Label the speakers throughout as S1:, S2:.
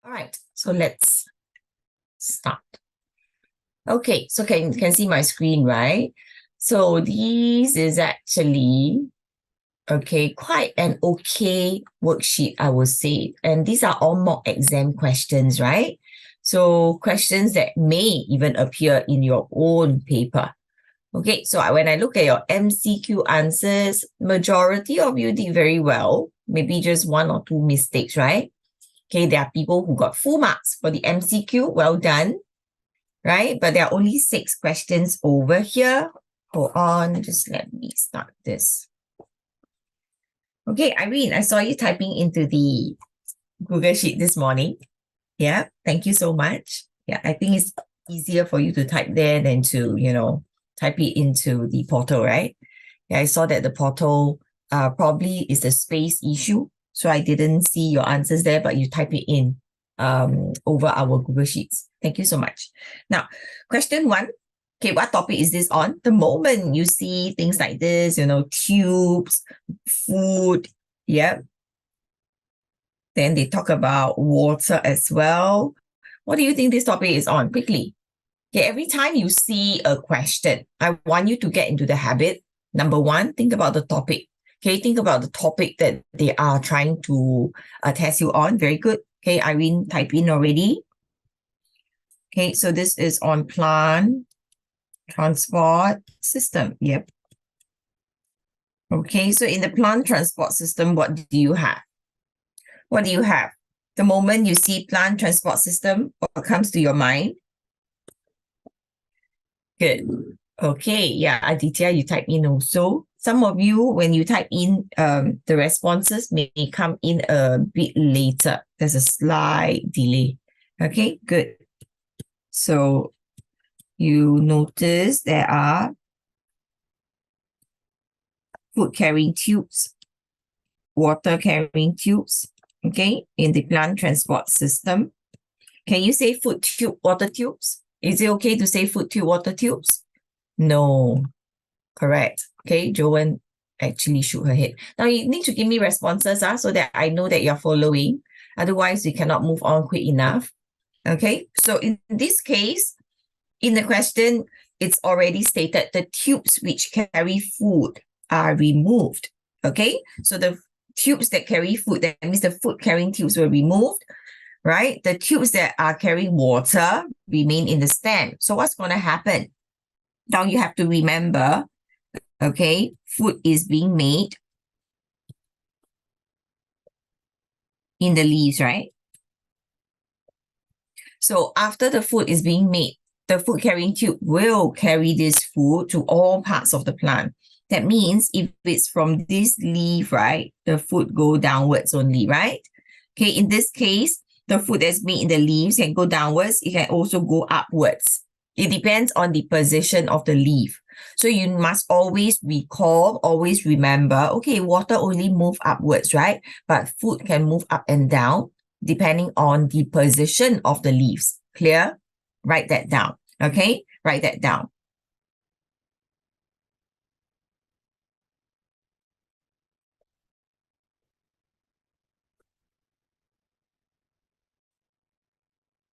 S1: All right, so let's start. Okay, so can see my screen, right? So this is actually, quite an okay worksheet, I would say. And these are all mock exam questions, right? So questions that may even appear in your own paper. Okay, so when I look at your MCQ answers, majority of you did very well. Maybe just one or two mistakes, right? Okay, there are people who got full marks for the MCQ. Well done, right? But there are only 6 questions over here. Hold on, just let me start this. Okay, Irene, I saw you typing into the Google Sheet this morning. Yeah, thank you so much. Yeah, I think it's easier for you to type there than to, type it into the portal, right? Yeah, I saw that the portal probably is a space issue. So I didn't see your answers there, but you type it in over our Google Sheets. Thank you so much. Now, question 1. Okay, what topic is this on? The moment you see things like this, tubes, food, yeah. Then they talk about water as well. What do you think this topic is on? Quickly. Okay, every time you see a question, I want you to get into the habit. Number 1, think about the topic. Okay, think about the topic that they are trying to test you on. Very good. Okay, Irene, type in already. Okay, so this is on plant transport system. Yep. Okay, so in the plant transport system, what do you have? What do you have? The moment you see plant transport system, what comes to your mind? Good. Okay, yeah, Aditya, you type in also. Some of you, when you type in the responses, may come in a bit later. There's a slight delay. Okay, good. So you notice there are food carrying tubes, water carrying tubes, okay, in the plant transport system. Can you say food tube, water tubes? Is it okay to say food tube, water tubes? No. Correct. Okay, Joanne actually shook her head. Now you need to give me responses so that I know that you're following. Otherwise, we cannot move on quick enough. Okay, so in this case, in the question, it's already stated the tubes which carry food are removed. Okay, so the tubes that carry food, that means the food carrying tubes were removed, right? The tubes that are carrying water remain in the stem. So what's going to happen? Now you have to remember, okay, food is being made in the leaves, right? So after the food is being made, the food carrying tube will carry this food to all parts of the plant. That means if it's from this leaf, right, the food go downwards only, right? Okay, in this case, the food that's made in the leaves can go downwards. It can also go upwards. It depends on the position of the leaf. So you must always recall, always remember, okay, water only move upwards, right? But food can move up and down depending on the position of the leaves. Clear? Write that down. Okay? Write that down.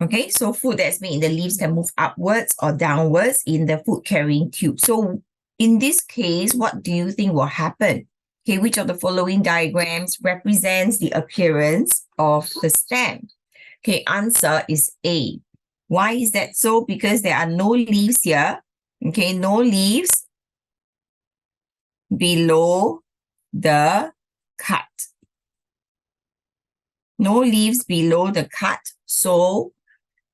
S1: Okay, so food that's made in the leaves can move upwards or downwards in the food carrying tube. So in this case, what do you think will happen? Okay, which of the following diagrams represents the appearance of the stem? Okay, answer is A. Why is that so? Because there are no leaves here. Okay, no leaves below the cut. No leaves below the cut. So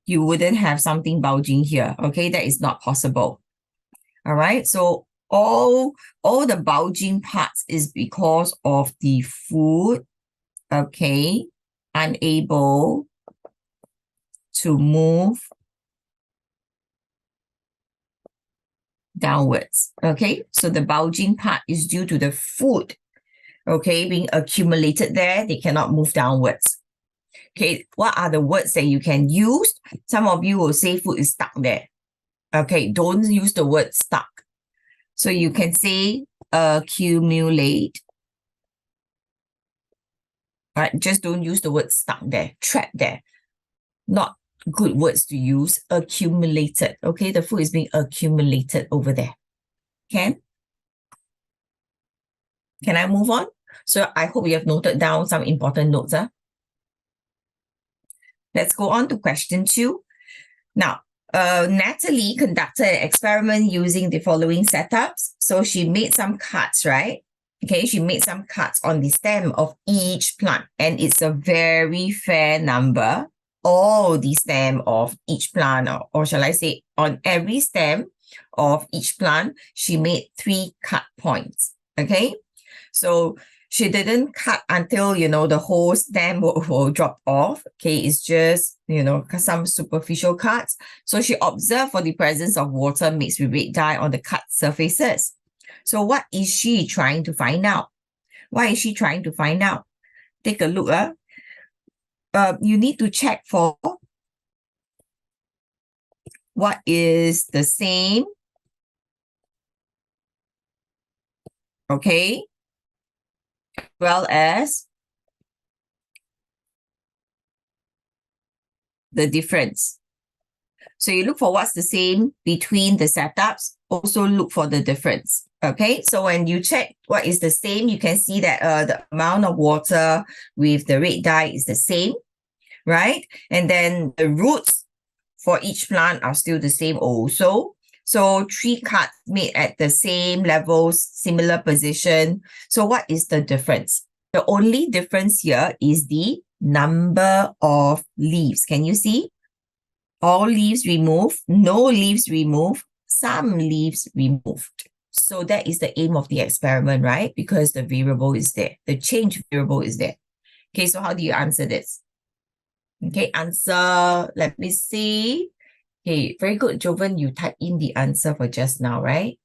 S1: you wouldn't have something bulging here. Okay, that is not possible. All right, so all the bulging parts is because of the food, okay, unable to move downwards. Okay, so the bulging part is due to the food, okay, being accumulated there. They cannot move downwards. Okay, what are the words that you can use? Some of you will say food is stuck there. Okay, don't use the word stuck. So you can say accumulate. Right, just don't use the word stuck there, trapped there. not good words to use, accumulated. Okay, the food is being accumulated over there. Can I move on? So I hope you have noted down some important notes. Let's go on to question 2. Now, Natalie conducted an experiment using the following setups. So she made some cuts, right? Okay, she made some cuts on the stem of each plant, and it's a very fair number. All the stem of each plant, or shall I say, on every stem of each plant, she made 3 cut points. Okay, so she didn't cut until, the whole stem will drop off. Okay, it's just, some superficial cuts. So she observed for the presence of water mixed with red dye on the cut surfaces. So what is she trying to find out? Why is she trying to find out? Take a look. You need to check for what is the same. Okay, well as the difference. So you look for what's the same between the setups, also look for the difference. Okay, so when you check what is the same, you can see that the amount of water with the red dye is the same, right? And then the roots for each plant are still the same also. So 3 cuts made at the same levels, similar position. So what is the difference? The only difference here is the number of leaves. Can you see? All leaves removed, no leaves removed, some leaves removed. So that is the aim of the experiment, right? Because the variable is there. The change variable is there. Okay, so how do you answer this? Okay, answer, let me see. Okay, very good, Joven. You type in the answer for just now, right?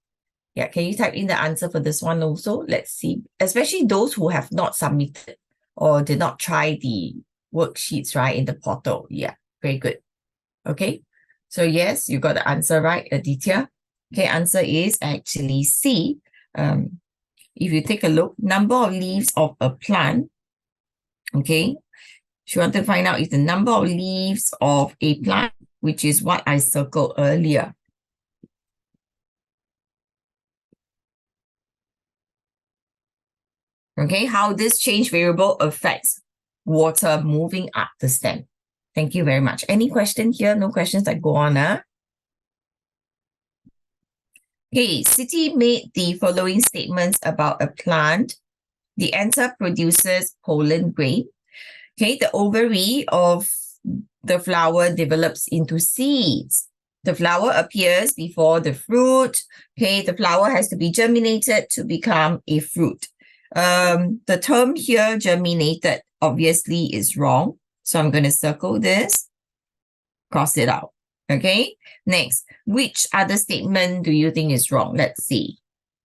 S1: Yeah, can you type in the answer for this one also? Let's see. Especially those who have not submitted or did not try the worksheets, right, in the portal. Yeah, very good. Okay, so yes, you got the answer right, Aditya. Okay, answer is actually C. If you take a look, number of leaves of a plant. Okay, she wanted to find out is the number of leaves of a plant, which is what I circled earlier. Okay, how this change variable affects water moving up the stem. Thank you very much. Any question here? No questions that go on, Okay, Siti made the following statements about a plant. The anther produces pollen grain. Okay, the ovary of the flower develops into seeds. The flower appears before the fruit. Okay, the flower has to be germinated to become a fruit. The term here, germinated, obviously is wrong. So I'm going to circle this, cross it out. Okay, next, which other statement do you think is wrong? Let's see.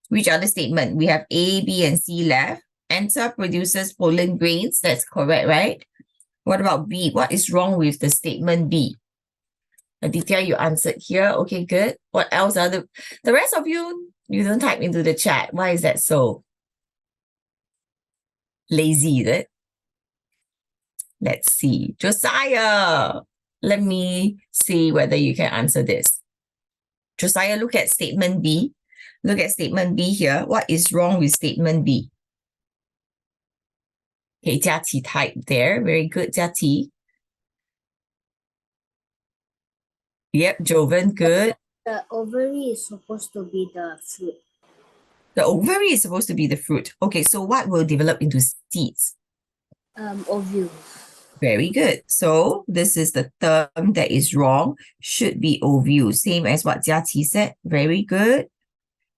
S1: Which other statement? We have A, B, and C left. Anther produces pollen grains. That's correct, right? What about B? What is wrong with the statement B? Aditya, you answered here. Okay, good. What else are the rest of you? You don't type into the chat. Why is that so? Lazy, is it? Let's see. Josiah, let me see whether you can answer this. Josiah, look at statement B. Look at statement B here. What is wrong with statement B? Okay, Jiaqi typed there. Very good, Jiaqi. Yep, Joven, good.
S2: The ovary is supposed to be the fruit.
S1: The ovary is supposed to be the fruit. Okay, so what will develop into seeds?
S2: Ovules.
S1: Very good. So this is the term that is wrong. Should be ovules. Same as what Jiaqi said. Very good.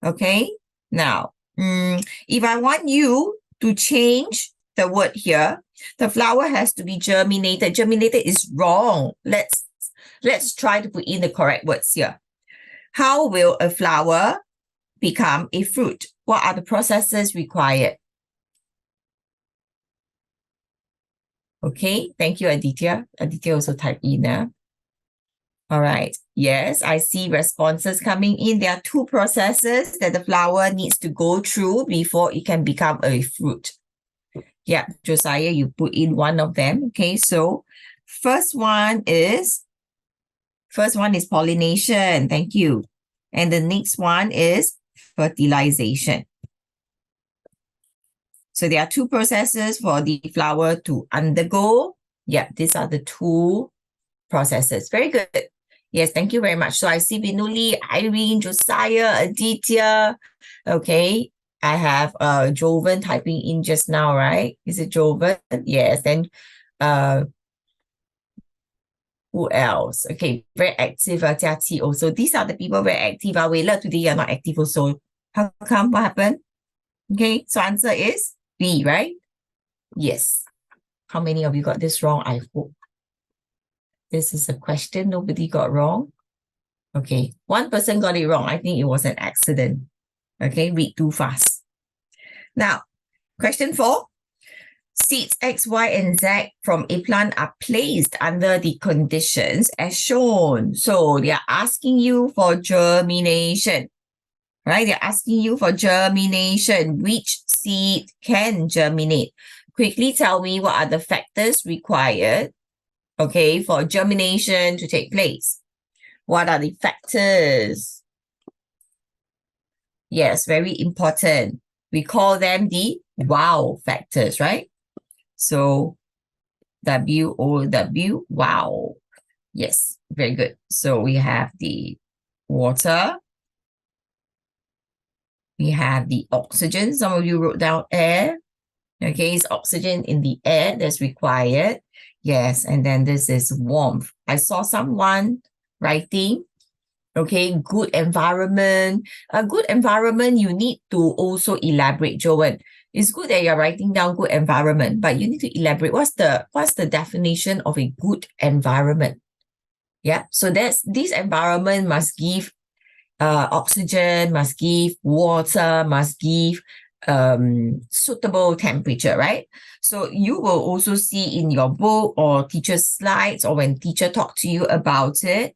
S1: Okay. Now, if I want you to change the word here, the flower has to be germinated. Germinated is wrong. Let's try to put in the correct words here. How will a flower become a fruit? What are the processes required? Okay, thank you, Aditya. Aditya also typed in. All right. Yes, I see responses coming in. There are 2 processes that the flower needs to go through before it can become a fruit. Yeah, Josiah, you put in one of them. Okay, so first one is pollination. Thank you. And the next one is fertilization. So there are two processes for the flower to undergo. Yeah, these are the two processes. Very good. Yes, thank you very much. So I see Vinuli, Irene, Josiah, Aditya. Okay, I have Joven typing in just now, right? Is it Joven? Yes. Then who else? Okay, very active, Jia Qi also. These are the people very active. Wei Le, today you're not active also. How come? What happened? Okay, so answer is B, right? Yes. How many of you got this wrong? I hope. This is a question nobody got wrong. Okay, one person got it wrong. I think it was an accident. Okay, read too fast. Now, question 4. Seeds X, Y, and Z from a plant are placed under the conditions as shown. So they are asking you for germination, right? They're asking you for germination. Which seed can germinate? Quickly tell me what are the factors required, okay, for germination to take place. What are the factors? Yes, very important. We call them the wow factors, right? So WOW, wow. Yes, very good. So we have the water. We have the oxygen. Some of you wrote down air. Okay, it's oxygen in the air that's required. Yes, and then this is warmth. I saw someone writing, okay, good environment. A good environment, you need to also elaborate, Joanne. It's good that you're writing down good environment, but you need to elaborate. What's the definition of a good environment? Yeah, so this environment must give oxygen, must give water, must give suitable temperature, right? So you will also see in your book or teacher's slides, or when teacher talk to you about it,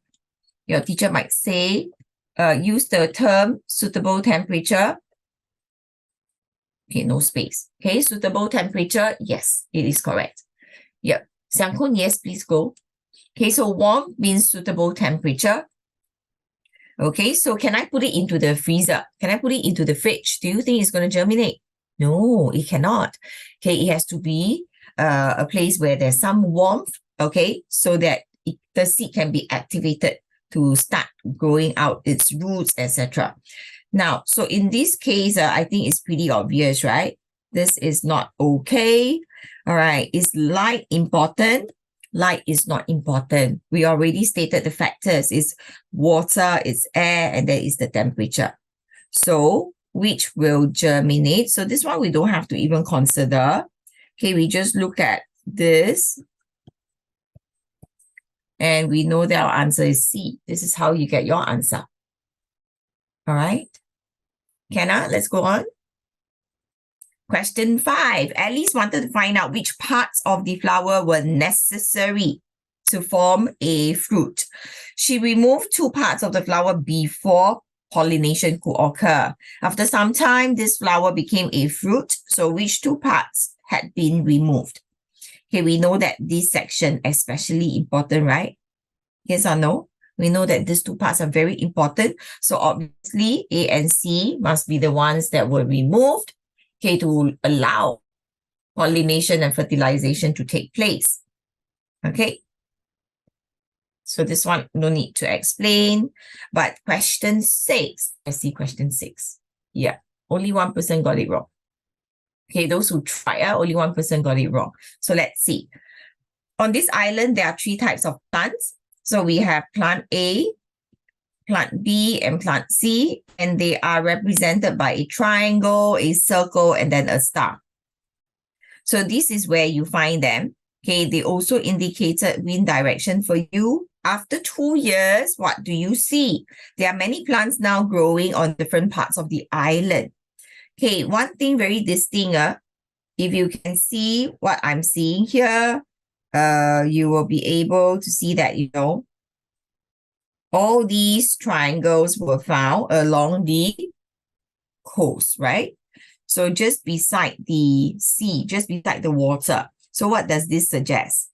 S1: your teacher might say, use the term suitable temperature. Okay, no space. Okay, suitable temperature. Yes, it is correct. Yep. Xiang Kun, yes, please go. Okay, so warm means suitable temperature. Okay, so can I put it into the freezer? Can I put it into the fridge? Do you think it's going to germinate? No, it cannot. Okay, it has to be a place where there's some warmth, okay, so that the seed can be activated to start growing out its roots, etc. Now, so in this case, I think it's pretty obvious, right? This is not okay. All right, is light important? Light is not important. We already stated the factors. It's water, it's air, and there is the temperature. So, which will germinate? So this one we don't have to even consider. Okay, we just look at this. And we know that our answer is C. This is how you get your answer. All right. Kenna, let's go on. Question 5. Alice wanted to find out which parts of the flower were necessary to form a fruit. She removed 2 parts of the flower before pollination could occur. After some time, this flower became a fruit. So which 2 parts had been removed? Okay, we know that this section is especially important, right? Yes or no? We know that these 2 parts are very important. So obviously, A and C must be the ones that were removed, okay, to allow pollination and fertilization to take place. Okay. So this one, no need to explain. But question 6, I see question 6. Yeah, only 1% got it wrong. Okay, those who try, only 1% got it wrong. So let's see. On this island, there are 3 types of plants. So we have plant A, plant B, and plant C, and they are represented by a triangle, a circle, and then a star. So this is where you find them. Okay, they also indicated wind direction for you. After 2 years, what do you see? There are many plants now growing on different parts of the island. Okay, one thing very distinct, if you can see what I'm seeing here, you will be able to see that, you know, all these triangles were found along the coast, right? So just beside the sea, just beside the water. So what does this suggest?